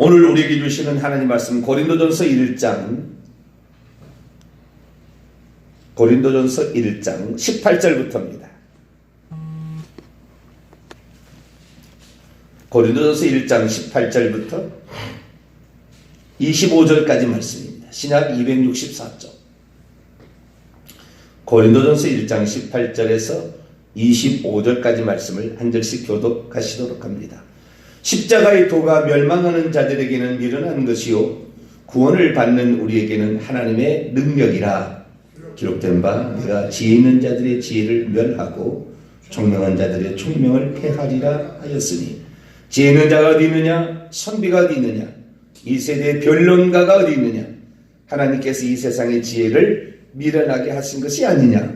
오늘 우리에게 주시는 하나님 말씀 고린도전서 1장 18절부터입니다. 고린도전서 1장 18절부터 25절까지 말씀입니다. 신약 264쪽. 고린도전서 1장 18절에서 25절까지 말씀을 한 절씩 교독하시도록 합니다. 십자가의 도가 멸망하는 자들에게는 미련한 것이요 구원을 받는 우리에게는 하나님의 능력이라. 기록된 바 내가 지혜 있는 자들의 지혜를 멸하고 총명한 자들의 총명을 폐하리라 하였으니, 지혜 있는 자가 어디 있느냐? 선비가 어디 있느냐? 이 세대의 변론가가 어디 있느냐? 하나님께서 이 세상의 지혜를 미련하게 하신 것이 아니냐?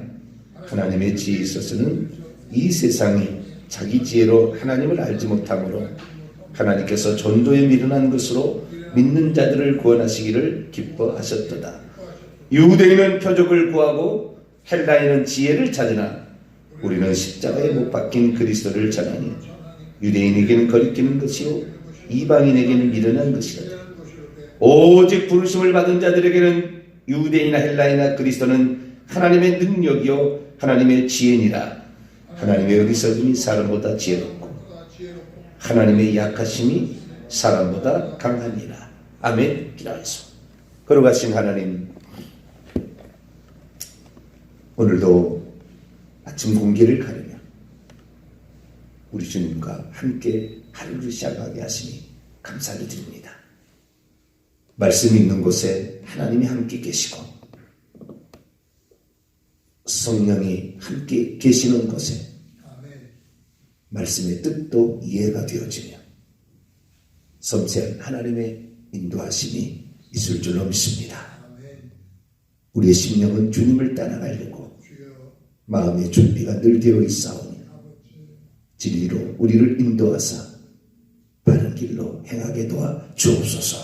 하나님의 지혜에 있어서는 이 세상이 자기 지혜로 하나님을 알지 못하므로 하나님께서 전도에 미련한 것으로 믿는 자들을 구원하시기를 기뻐하셨도다. 유대인은 표적을 구하고 헬라인은 지혜를 찾으나 우리는 십자가에 못 박힌 그리스도를 전하니 유대인에게는 거리끼는 것이요 이방인에게는 미련한 것이다. 오직 부르심을 받은 자들에게는 유대인이나 헬라인이나 그리스도는 하나님의 능력이요 하나님의 지혜니라. 하나님의 어리석음이 사람보다 지혜롭고 하나님의 약하심이 사람보다 강하니라. 아멘. 기도하겠습니다. 거룩하신 하나님, 오늘도 아침 공기를 가르며 우리 주님과 함께 하루를 시작하게 하시니 감사를 드립니다. 말씀이 있는 곳에 하나님이 함께 계시고 성령이 함께 계시는 곳에 말씀의 뜻도 이해가 되어지며 섬세한 하나님의 인도하심이 있을 줄로 믿습니다. 우리의 심령은 주님을 따라가려고 마음의 준비가 늘 되어 있사오니 진리로 우리를 인도하사 바른 길로 행하게 도와 주옵소서.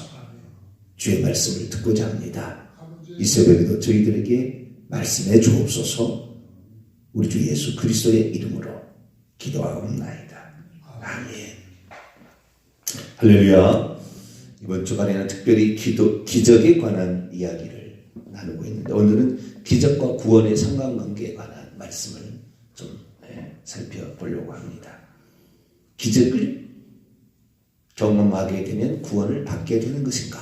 주의 말씀을 듣고자 합니다. 이 새벽에도 저희들에게 말씀해 주옵소서. 우리 주 예수 그리스도의 이름으로 기도하옵나이다. 아멘. 할렐루야. 이번 주간에는 특별히 기적에 관한 이야기를 나누고 있는데, 오늘은 기적과 구원의 상관관계에 관한 말씀을 좀 살펴보려고 합니다. 기적을 경험하게 되면 구원을 받게 되는 것인가?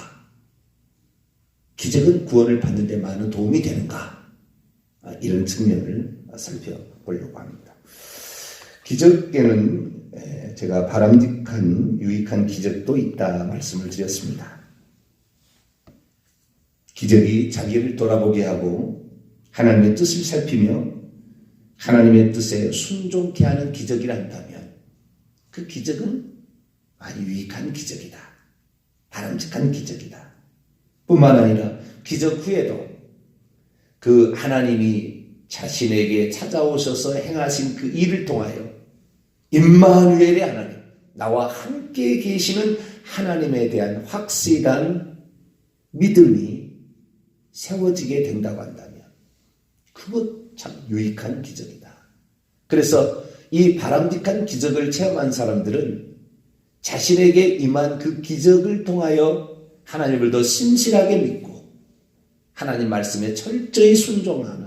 기적은 구원을 받는 데 많은 도움이 되는가? 이런 측면을 살펴보려고 합니다. 기적에는 제가 바람직한 유익한 기적도 있다 말씀을 드렸습니다. 기적이 자기를 돌아보게 하고 하나님의 뜻을 살피며 하나님의 뜻에 순종케 하는 기적이라 한다면 그 기적은 아주 유익한 기적이다. 바람직한 기적이다. 뿐만 아니라 기적 후에도 그 하나님이 자신에게 찾아오셔서 행하신 그 일을 통하여 임마누엘의 하나님, 나와 함께 계시는 하나님에 대한 확실한 믿음이 세워지게 된다고 한다면 그것 참 유익한 기적이다. 그래서 이 바람직한 기적을 체험한 사람들은 자신에게 임한 그 기적을 통하여 하나님을 더 신실하게 믿고 하나님 말씀에 철저히 순종하는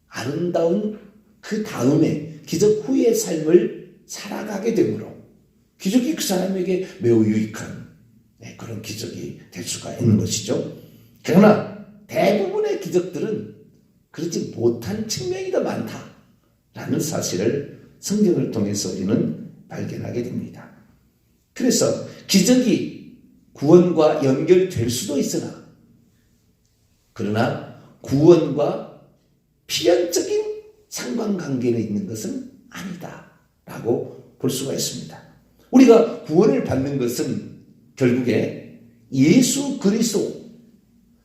아름다운 그 다음에 기적 후의 삶을 살아가게 되므로 기적이 그 사람에게 매우 유익한 그런 기적이 될 수가 있는 것이죠. 그러나 대부분의 기적들은 그렇지 못한 측면이 더 많다라는 사실을 성경을 통해서 우리는 발견하게 됩니다. 그래서 기적이 구원과 연결될 수도 있으나 그러나 구원과 필연적인 상관관계는 있는 것은 아니다라고 볼 수가 있습니다. 우리가 구원을 받는 것은 결국에 예수 그리스도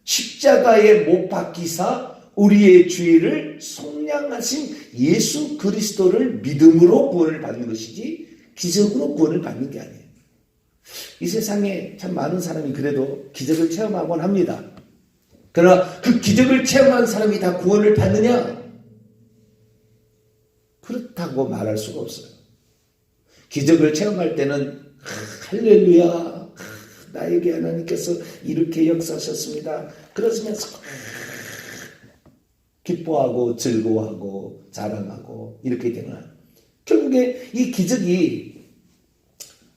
십자가에 못 박히사 우리의 죄를 속량하신 예수 그리스도를 믿음으로 구원을 받는 것이지 기적으로 구원을 받는 게 아니에요. 이 세상에 참 많은 사람이 그래도 기적을 체험하곤 합니다. 그러나 그 기적을 체험한 사람이 다 구원을 받느냐? 그렇다고 말할 수가 없어요. 기적을 체험할 때는 할렐루야 나에게 하나님께서 이렇게 역사하셨습니다. 그러면서 기뻐하고 즐거워하고 자랑하고 이렇게 되는 거예요. 결국에 이 기적이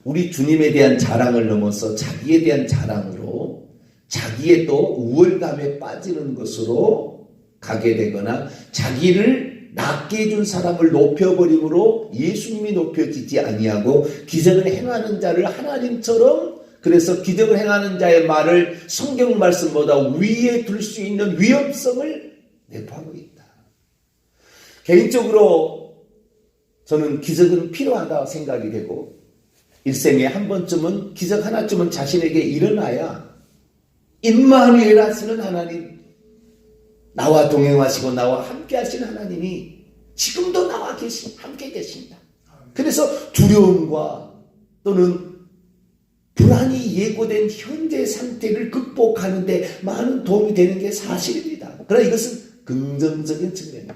우리 주님에 대한 자랑을 넘어서 자기에 대한 자랑으로 자기의 또 우월감에 빠지는 것으로 가게 되거나 자기를 낮게 해준 사람을 높여버림으로 예수님이 높여지지 아니하고 기적을 행하는 자를 하나님처럼, 그래서 기적을 행하는 자의 말을 성경 말씀보다 위에 둘 수 있는 위험성을 내포하고 있다. 개인적으로 저는 기적은 필요하다 생각이 되고, 일생에 한 번쯤은 기적 하나쯤은 자신에게 일어나야 임마누엘 하시는 하나님, 나와 동행하시고 나와 함께 하시는 하나님이 지금도 나와 함께 계십니다. 그래서 두려움과 또는 불안이 예고된 현재 상태를 극복하는데 많은 도움이 되는 게 사실입니다. 그러나 이것은 긍정적인 측면입니다.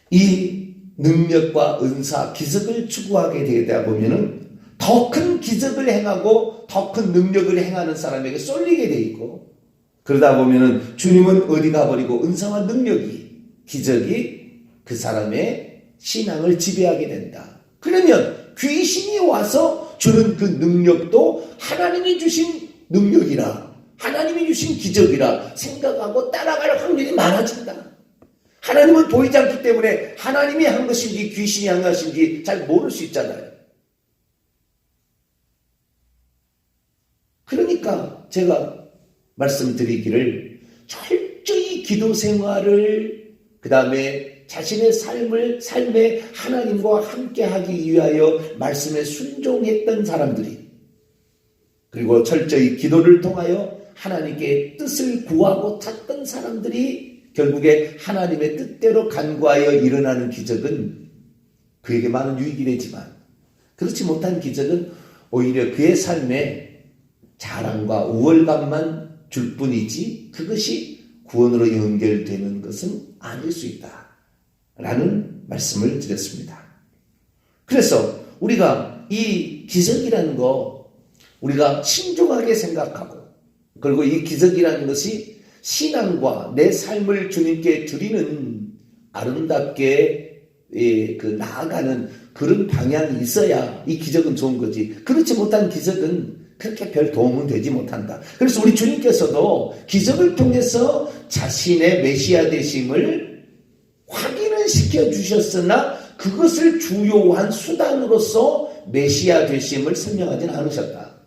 이 능력과 은사, 기적을 추구하게 되다 보면은 더 큰 기적을 행하고 더 큰 능력을 행하는 사람에게 쏠리게 돼 있고, 그러다 보면은 주님은 어디 가버리고 은사와 능력이, 기적이 그 사람의 신앙을 지배하게 된다. 그러면 귀신이 와서 주는 그 능력도 하나님이 주신 능력이라, 하나님이 주신 기적이라 생각하고 따라갈 확률이 많아진다. 하나님은 보이지 않기 때문에 하나님이 한 것인지 귀신이 한 것인지 잘 모를 수 있잖아요. 그러니까 제가 말씀드리기를 철저히 기도 생활을, 그 다음에 자신의 삶에 하나님과 함께 하기 위하여 말씀에 순종했던 사람들이, 그리고 철저히 기도를 통하여 하나님께 뜻을 구하고 탔던 사람들이 결국에 하나님의 뜻대로 간구하여 일어나는 기적은 그에게 많은 유익이 되지만, 그렇지 못한 기적은 오히려 그의 삶에 자랑과 우월감만 줄 뿐이지 그것이 구원으로 연결되는 것은 아닐 수 있다 라는 말씀을 드렸습니다. 그래서 우리가 이 기적이라는 거 우리가 신중하게 생각하고, 그리고 이 기적이라는 것이 신앙과 내 삶을 주님께 드리는 아름답게 나아가는 그런 방향이 있어야 이 기적은 좋은 거지, 그렇지 못한 기적은 그렇게 별 도움은 되지 못한다. 그래서 우리 주님께서도 기적을 통해서 자신의 메시아 되심을 확인을 시켜주셨으나 그것을 주요한 수단으로서 메시아 되심을 설명하지는 않으셨다.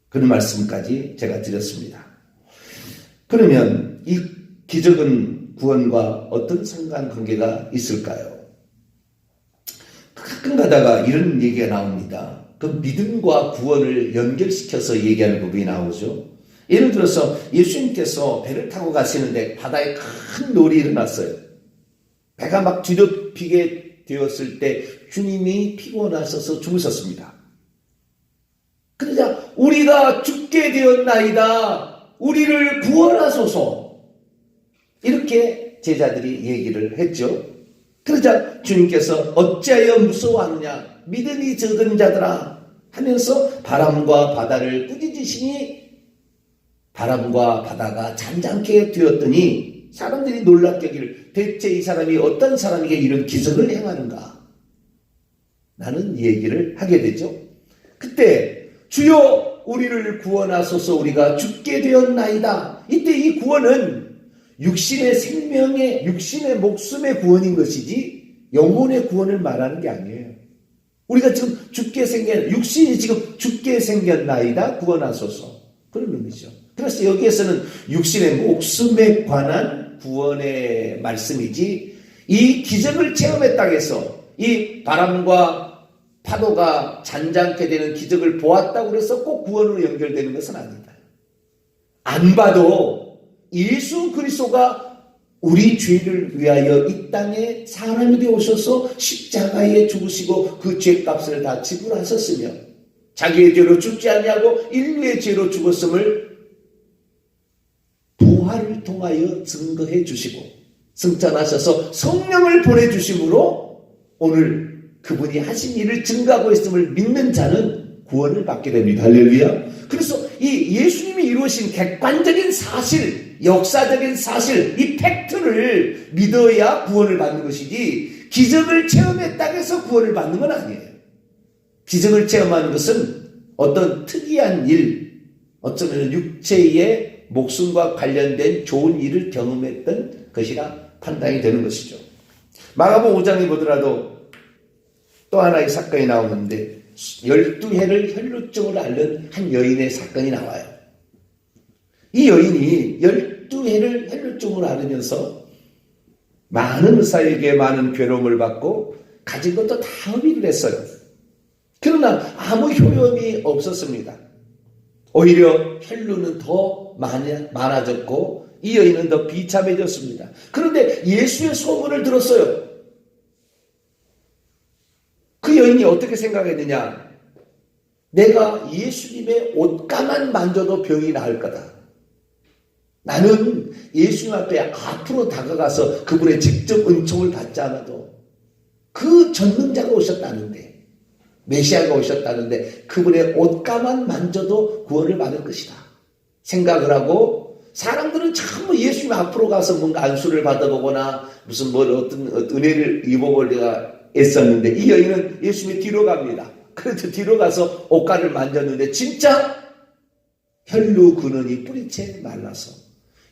그런 말씀까지 제가 드렸습니다. 그러면 이 기적은 구원과 어떤 상관관계가 있을까요? 가끔 가다가 이런 얘기가 나옵니다. 그 믿음과 구원을 연결시켜서 얘기하는 부분이 나오죠. 예를 들어서 예수님께서 배를 타고 가시는데 바다에 큰 놀이 일어났어요. 배가 막 뒤덮이게 되었을 때 주님이 피곤하셔서 주무셨습니다. 그러자 우리가 죽게 되었나이다, 우리를 구원하소서, 이렇게 제자들이 얘기를 했죠. 그러자 주님께서 어찌하여 무서워하느냐, 믿음이 적은 자들아 하면서 바람과 바다를 꾸짖으시니 바람과 바다가 잠잠게 되었더니 사람들이 놀랍게 여기를, 대체 이 사람이 어떤 사람에게 이런 기적을 행하는가 라는 얘기를 하게 되죠. 그때 주여 우리를 구원하소서, 우리가 죽게 되었나이다. 이때 이 구원은 육신의 생명의, 육신의 목숨의 구원인 것이지 영혼의 구원을 말하는 게 아니에요. 우리가 지금 육신이 지금 죽게 생겼나이다, 구원하소서, 그런 의미죠. 그래서 여기에서는 육신의 목숨에 관한 구원의 말씀이지, 이 기적을 체험했다고 해서 이 바람과 파도가 잔잔케 되는 기적을 보았다고 해서 꼭 구원으로 연결되는 것은 아니다. 안 봐도 예수 그리스도가 우리 죄를 위하여 이 땅에 사람이 되어 오셔서 십자가에 죽으시고 그 죄값을 다 지불하셨으며 자기의 죄로 죽지 아니하고 인류의 죄로 죽었음을 부활을 통하여 증거해 주시고 승천하셔서 성령을 보내주심으로 오늘 그분이 하신 일을 증거하고 있음을 믿는 자는 구원을 받게 됩니다. 할렐루야. 그래서 이 예수님이 이루신 객관적인 사실, 역사적인 사실, 이 팩트를 믿어야 구원을 받는 것이지 기적을 체험했다고 해서 구원을 받는 건 아니에요. 기적을 체험하는 것은 어떤 특이한 일, 어쩌면 육체의 목숨과 관련된 좋은 일을 경험했던 것이라 판단이 되는 것이죠. 마가복음 5장에 보더라도 또 하나의 사건이 나오는데 12해를 혈루증으로 앓는 한 여인의 사건이 나와요. 이 여인이 12해를 혈루증으로 앓으면서 많은 의사에게 많은 괴로움을 받고 가진 것도 다 흡입을 했어요. 그러나 아무 효험이 없었습니다. 오히려 혈루는 더 많아졌고 이 여인은 더 비참해졌습니다. 그런데 예수의 소문을 들었어요. 그 여인이 어떻게 생각했느냐? 내가 예수님의 옷가만 만져도 병이 나을 거다. 나는 예수님 앞에 앞으로 다가가서 그분의 직접 은총을 받지 않아도 그 전능자가 오셨다는데, 메시아가 오셨다는데 그분의 옷가만 만져도 구원을 받을 것이다 생각을 하고, 사람들은 전부 예수님 앞으로 가서 뭔가 안수를 받아보거나 무슨 어떤 은혜를 입어보려고 했었는데 이 여인은 예수님의 뒤로 갑니다. 그래서 뒤로 가서 옷가를 만졌는데 진짜 혈루 근원이 뿌리채 말라서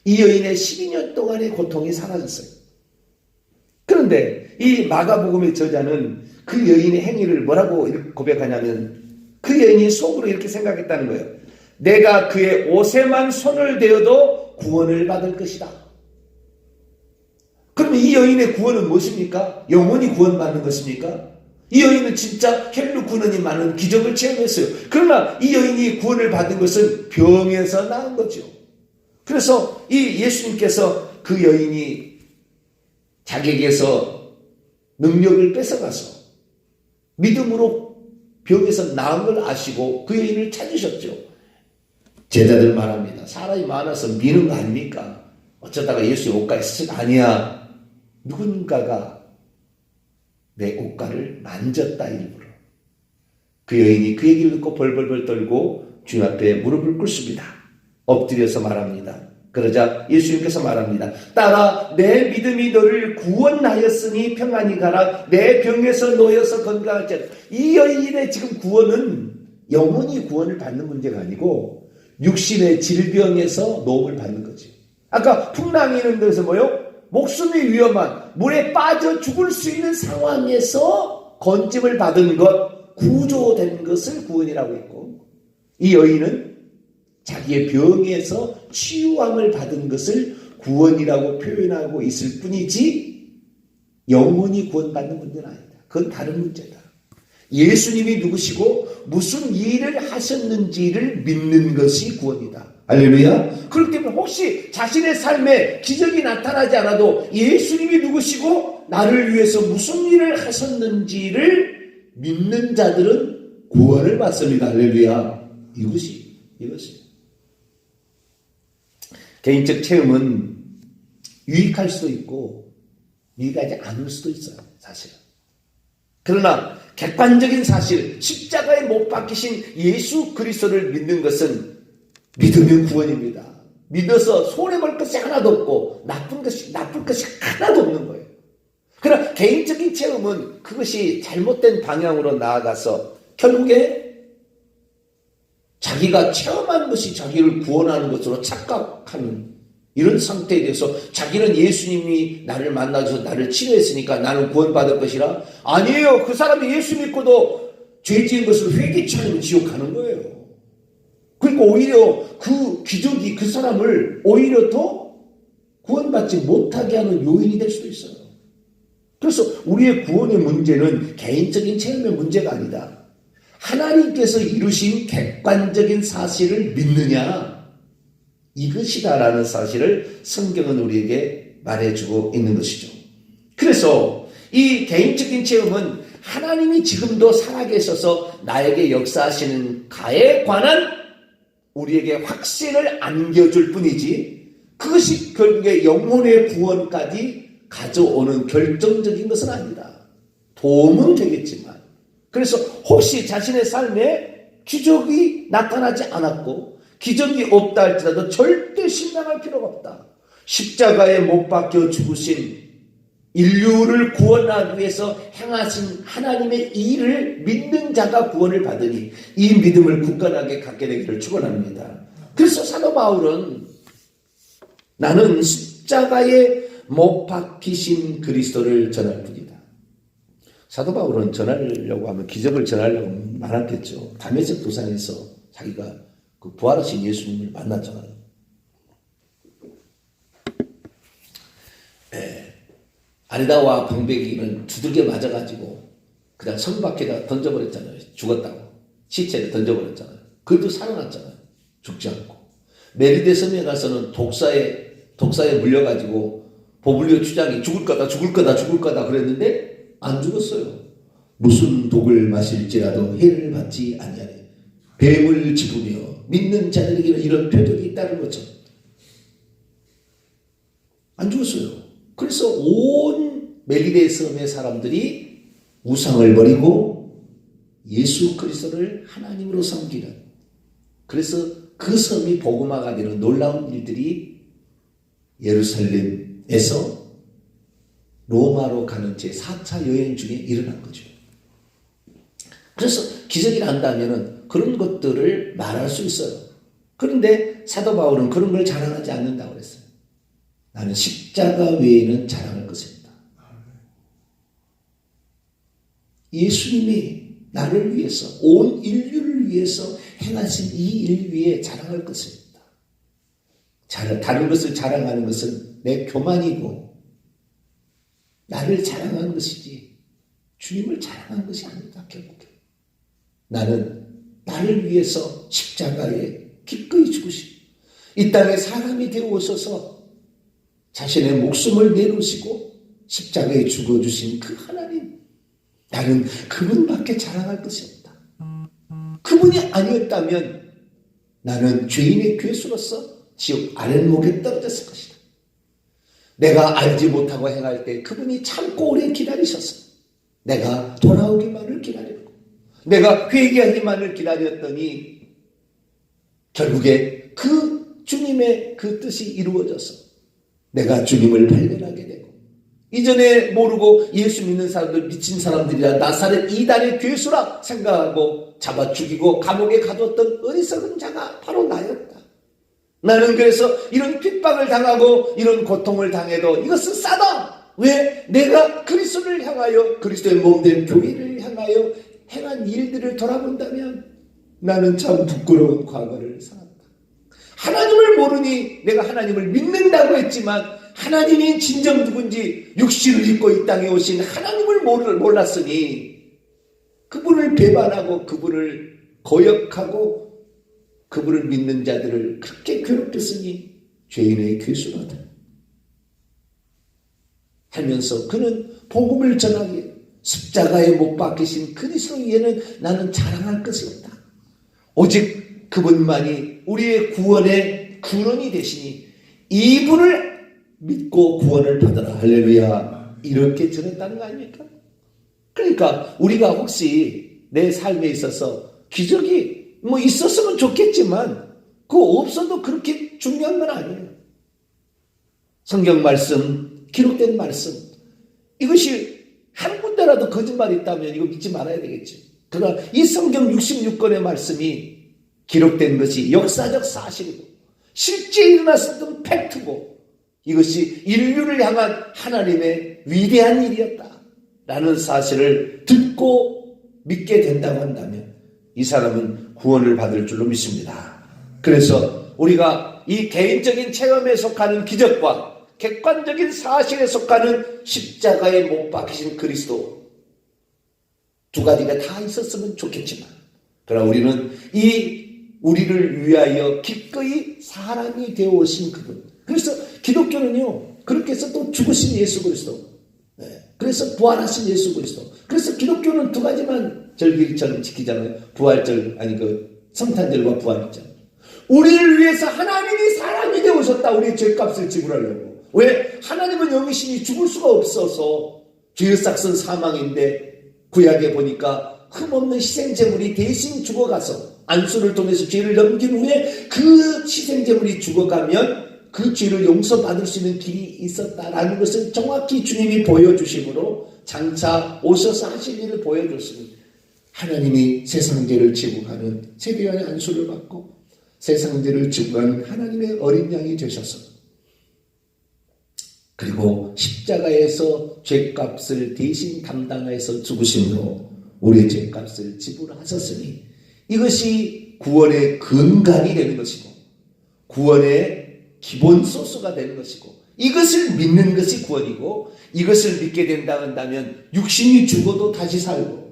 이 여인의 12년 동안의 고통이 사라졌어요. 그런데 이 마가복음의 저자는 그 여인의 행위를 뭐라고 고백하냐면 그 여인이 속으로 이렇게 생각했다는 거예요. 내가 그의 옷에만 손을 대어도 구원을 받을 것이다. 그러면 이 여인의 구원은 무엇입니까? 영원히 구원받는 것입니까? 이 여인은 진짜 혈루 근원이 많은 기적을 체험했어요. 그러나 이 여인이 구원을 받은 것은 병에서 나은 거죠. 그래서 이 예수님께서 그 여인이 자기에게서 능력을 뺏어가서 믿음으로 병에서 나은 걸 아시고 그 여인을 찾으셨죠. 제자들 말합니다. 사람이 많아서 미는 거 아닙니까? 어쩌다가 예수의 옷가에 스쳐 아니야. 누군가가 내 옷가를 만졌다 일부러. 그 여인이 그 얘기를 듣고 벌벌벌 떨고 주님 앞에 무릎을 꿇습니다. 엎드려서 말합니다. 그러자 예수님께서 말합니다. 딸아, 내 믿음이 너를 구원하였으니 평안히 가라. 내 병에서 놓여서 건강하자. 이 여인의 지금 구원은 영원히 구원을 받는 문제가 아니고 육신의 질병에서 도움을 받는 거지. 아까 풍랑이 있는 데서 뭐요? 목숨이 위험한 물에 빠져 죽을 수 있는 상황에서 건짐을 받은 것, 구조된 것을 구원이라고 했고, 이 여인은 자기의 병에서 치유함을 받은 것을 구원이라고 표현하고 있을 뿐이지 영원히 구원받는 문제는 아니다. 그건 다른 문제다. 예수님이 누구시고 무슨 일을 하셨는지를 믿는 것이 구원이다. 할렐루야. 그렇기 때문에 혹시 자신의 삶에 기적이 나타나지 않아도 예수님이 누구시고 나를 위해서 무슨 일을 하셨는지를 믿는 자들은 구원을 받습니다. 할렐루야. 이것이 개인적 체험은 유익할 수도 있고 유익하지 않을 수도 있어요. 사실은. 그러나 객관적인 사실, 십자가에 못 박히신 예수 그리스도를 믿는 것은 믿으면 구원입니다. 믿어서 손해볼 것이 하나도 없고 나쁠 것이 하나도 없는 거예요. 그러나 개인적인 체험은 그것이 잘못된 방향으로 나아가서 결국에 자기가 체험한 것이 자기를 구원하는 것으로 착각하는 이런 상태에 대해서 자기는 예수님이 나를 만나서 나를 치료했으니까 나는 구원받을 것이라. 아니에요. 그 사람이 예수 믿고도 죄 지은 것을 회개치 않으면 지옥 가는 거예요. 그러니까 오히려 그 기적이 그 사람을 오히려 더 구원받지 못하게 하는 요인이 될 수도 있어요. 그래서 우리의 구원의 문제는 개인적인 체험의 문제가 아니다. 하나님께서 이루신 객관적인 사실을 믿느냐, 이것이다라는 사실을 성경은 우리에게 말해주고 있는 것이죠. 그래서 이 개인적인 체험은 하나님이 지금도 살아계셔서 나에게 역사하시는 가에 관한 우리에게 확신을 안겨줄 뿐이지 그것이 결국에 영혼의 구원까지 가져오는 결정적인 것은 아니다. 도움은 되겠지만, 그래서 혹시 자신의 삶에 기적이 나타나지 않았고 기적이 없다 할지라도 절대 실망할 필요가 없다. 십자가에 못 박혀 죽으신 인류를 구원하기 위해서 행하신 하나님의 일을 믿는 자가 구원을 받으니 이 믿음을 굳건하게 갖게 되기를 축원합니다. 그래서 사도 바울은 나는 십자가에 못 박히신 그리스도를 전할 뿐이다. 사도 바울은 전하려고 하면 기적을 전하려고 하면 많았겠죠. 다메섹 도상에서 자기가 그 부활하신 예수님을 만났잖아요. 아리다와 방백이는 두들겨 맞아가지고 그냥 성 밖에다 던져버렸잖아요. 죽었다고. 시체를 던져버렸잖아요. 그래도 살아났잖아요. 죽지 않고. 메리데 섬에 가서는 독사에 물려가지고 보블리오 추장이 죽을 거다 그랬는데 안 죽었어요. 무슨 독을 마실지라도 해를 받지 아니하네. 뱀을 짚으며 믿는 자들에게는 이런 표적이 있다는 거죠. 안 죽었어요. 그래서 온 멜리데 섬의 사람들이 우상을 버리고 예수 그리스도를 하나님으로 섬기는, 그래서 그 섬이 복음화가 되는 놀라운 일들이 예루살렘에서 로마로 가는 제4차 여행 중에 일어난 거죠. 그래서 기적이 난다면 그런 것들을 말할 수 있어요. 그런데 사도 바울은 그런 걸 자랑하지 않는다고 그랬어요. 나는 십자가 외에는 자랑할 것이 없다. 예수님이 나를 위해서, 온 인류를 위해서 행하신 이 일 위에 자랑할 것이 없다. 다른 것을 자랑하는 것은 내 교만이고 나를 자랑하는 것이지 주님을 자랑하는 것이 아니다. 결국에 나는 나를 위해서 십자가에 기꺼이 죽으시고 이 땅에 사람이 되어 오셔서 자신의 목숨을 내놓으시고 십자가에 죽어주신 그 하나님, 나는 그분밖에 자랑할 것이 없다. 그분이 아니었다면 나는 죄인의 괴수로서 지옥 아랫목에 떨어졌을 것이다. 내가 알지 못하고 행할 때 그분이 참고 오래 기다리셨어. 내가 돌아오기만을 기다렸고 내가 회개하기만을 기다렸더니 결국에 그 주님의 그 뜻이 이루어져서 내가 주님을 발견하게 되고, 이전에 모르고 예수 믿는 사람들 미친 사람들이라 나사렛 이단의 괴수라 생각하고 잡아 죽이고 감옥에 가뒀던 어리석은 자가 바로 나였다. 나는 그래서 이런 핍박을 당하고 이런 고통을 당해도 이것은 싸다. 왜? 내가 그리스도를 향하여, 그리스도의 몸된 교회를 향하여 행한 일들을 돌아본다면 나는 참 부끄러운 과거를 살았다. 하나님을 모르니 내가 하나님을 믿는다고 했지만 하나님이 진정 누군지 육신을 입고 이 땅에 오신 하나님을 몰랐으니 그분을 배반하고 그분을 거역하고 그분을 믿는 자들을 그렇게 괴롭혔으니 죄인의 괴수라다 하면서 그는 복음을 전하기에 십자가에 못 박히신 그리스도 위에는 나는 자랑할 것이 없다. 오직 그분만이 우리의 구원의 근원이 되시니 이분을 믿고 구원을 받아라. 할렐루야. 이렇게 전했다는 거 아닙니까? 그러니까 우리가 혹시 내 삶에 있어서 기적이 뭐 있었으면 좋겠지만 그거 없어도 그렇게 중요한 건 아니에요. 성경 말씀, 기록된 말씀, 이것이 한 군데라도 거짓말이 있다면 이거 믿지 말아야 되겠죠. 그러나 이 성경 66권의 말씀이 기록된 것이 역사적 사실이고 실제 일어났었던 팩트고 이것이 인류를 향한 하나님의 위대한 일이었다라는 사실을 듣고 믿게 된다고 한다면 이 사람은 구원을 받을 줄로 믿습니다. 그래서 우리가 이 개인적인 체험에 속하는 기적과 객관적인 사실에 속하는 십자가에 못 박히신 그리스도 두 가지가 다 있었으면 좋겠지만 그러나 우리는 우리를 위하여 기꺼이 사람이 되어 오신 그분, 그래서 기독교는요 그렇게 해서 또 죽으신 예수 그리스도, 그래서 부활하신 예수 그리스도, 그래서 기독교는 두 가지만 절기처럼 지키잖아요. 부활절, 아니 성탄절과 부활절. 우리를 위해서 하나님이 사람이 되어 오셨다. 우리의 죄값을 지불하려고. 왜? 하나님은 영이시니 죽을 수가 없어서 죄의 삭은 사망인데 구약에 보니까 흠없는 희생제물이 대신 죽어가서 안수를 통해서 죄를 넘긴 후에 그 희생제물이 죽어가면 그 죄를 용서받을 수 있는 길이 있었다라는 것을 정확히 주님이 보여주심으로 장차 오셔서 하실 일을 보여줬으니 하나님이 세상 죄를 지고 가는 세례요한의 안수를 받고 세상 죄를 지고 가는 하나님의 어린 양이 되셔서 그리고 십자가에서 죄값을 대신 담당해서 죽으심으로 우리의 죄값을 지불하셨으니 이것이 구원의 근간이 되는 것이고 구원의 기본 소스가 되는 것이고 이것을 믿는 것이 구원이고 이것을 믿게 된다 한다면 육신이 죽어도 다시 살고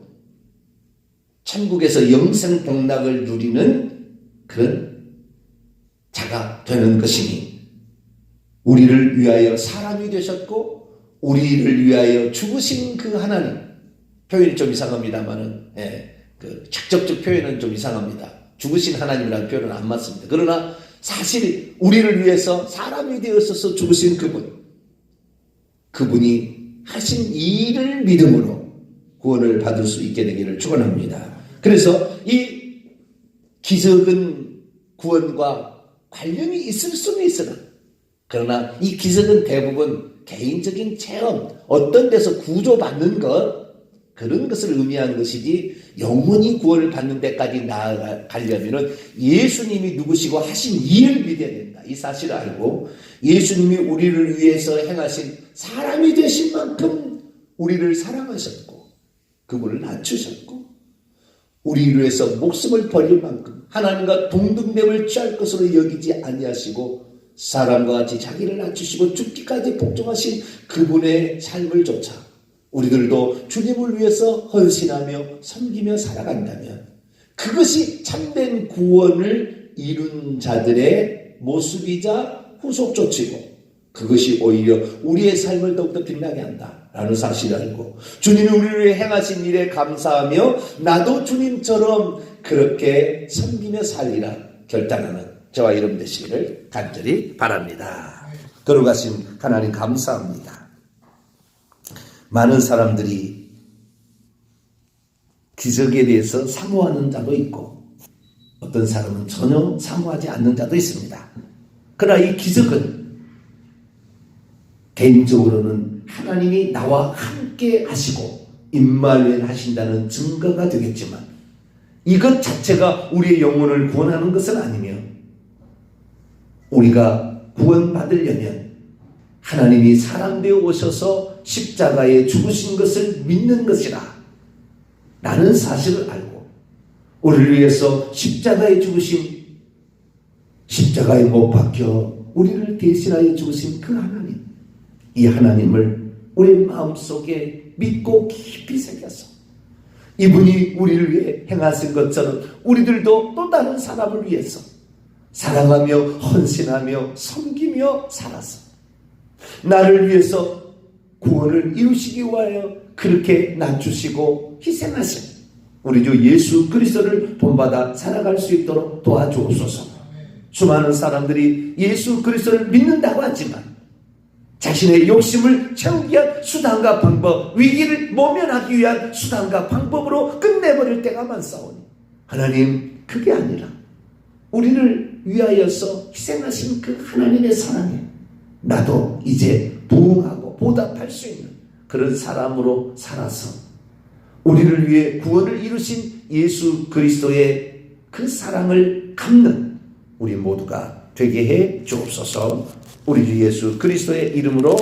천국에서 영생 복락을 누리는 그런 자가 되는 것이니 우리를 위하여 사람이 되셨고 우리를 위하여 죽으신 그 하나님, 표현이 좀 이상합니다만은 그 직접적 표현은 좀 이상합니다. 죽으신 하나님이라는 표현은 안 맞습니다. 그러나 사실 우리를 위해서 사람이 되어서 죽으신 그분이 하신 일을 믿음으로 구원을 받을 수 있게 되기를 축원합니다. 그래서 이 기적은 구원과 관련이 있을 수는 있으나 그러나 이 기적은 대부분 개인적인 체험, 어떤 데서 구조받는 것 그런 것을 의미하는 것이지 영원히 구원을 받는 데까지 나아가려면 예수님이 누구시고 하신 일을 믿어야 된다. 이 사실을 알고 예수님이 우리를 위해서 행하신 사람이 되신 만큼 우리를 사랑하셨고 그분을 낮추셨고 우리를 위해서 목숨을 버릴 만큼 하나님과 동등됨을 취할 것으로 여기지 아니하시고 사람과 같이 자기를 낮추시고 죽기까지 복종하신 그분의 삶을 조차 우리들도 주님을 위해서 헌신하며 섬기며 살아간다면 그것이 참된 구원을 이룬 자들의 모습이자 후속조치고 그것이 오히려 우리의 삶을 더욱더 빛나게 한다라는 사실을 알고 주님이 우리를 위해 행하신 일에 감사하며 나도 주님처럼 그렇게 섬기며 살리라 결단하는 저와 여러분 되시기를 간절히 바랍니다. 걸어가신 하나님 감사합니다. 많은 사람들이 기적에 대해서 사모하는 자도 있고 어떤 사람은 전혀 사모하지 않는 자도 있습니다. 그러나 이 기적은 개인적으로는 하나님이 나와 함께 하시고 임마누엘 하신다는 증거가 되겠지만 이것 자체가 우리의 영혼을 구원하는 것은 아니며 우리가 구원받으려면 하나님이 사람 되어 오셔서 십자가에 죽으신 것을 믿는 것이라 라는 사실을 알고 우리를 위해서 십자가에 죽으신 십자가에 못 박혀 우리를 대신하여 죽으신 그 하나님 이 하나님을 우리 마음속에 믿고 깊이 새겨서 이분이 우리를 위해 행하신 것처럼 우리들도 또 다른 사람을 위해서 사랑하며 헌신하며 섬기며 살아서 나를 위해서 구원을 이루시기 위하여 그렇게 낮추시고 희생하신 우리 주 예수 그리스도를 본받아 살아갈 수 있도록 도와주옵소서. 수많은 사람들이 예수 그리스도를 믿는다고 하지만 자신의 욕심을 채우기 위한 수단과 방법, 위기를 모면하기 위한 수단과 방법으로 끝내버릴 때가 많사오니 하나님 그게 아니라 우리를 위하여서 희생하신 그 하나님의 사랑에 나도 이제 부응하고 보답할 수 있는 그런 사람으로 살아서 우리를 위해 구원을 이루신 예수 그리스도의 그 사랑을 갚는 우리 모두가 되게 해 주옵소서. 우리 주 예수 그리스도의 이름으로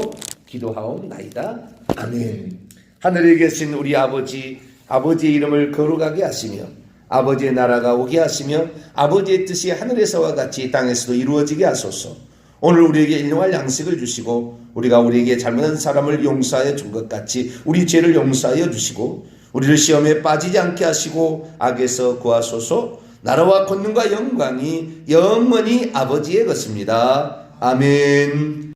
기도하옵나이다. 아멘. 하늘에 계신 우리 아버지, 아버지의 이름을 거룩하게 하시며 아버지의 나라가 오게 하시며 아버지의 뜻이 하늘에서와 같이 땅에서도 이루어지게 하소서. 오늘 우리에게 일용할 양식을 주시고 우리가 우리에게 잘못한 사람을 용서하여 준 것 같이 우리 죄를 용서하여 주시고 우리를 시험에 빠지지 않게 하시고 악에서 구하소서. 나라와 권능과 영광이 영원히 아버지의 것입니다. 아멘.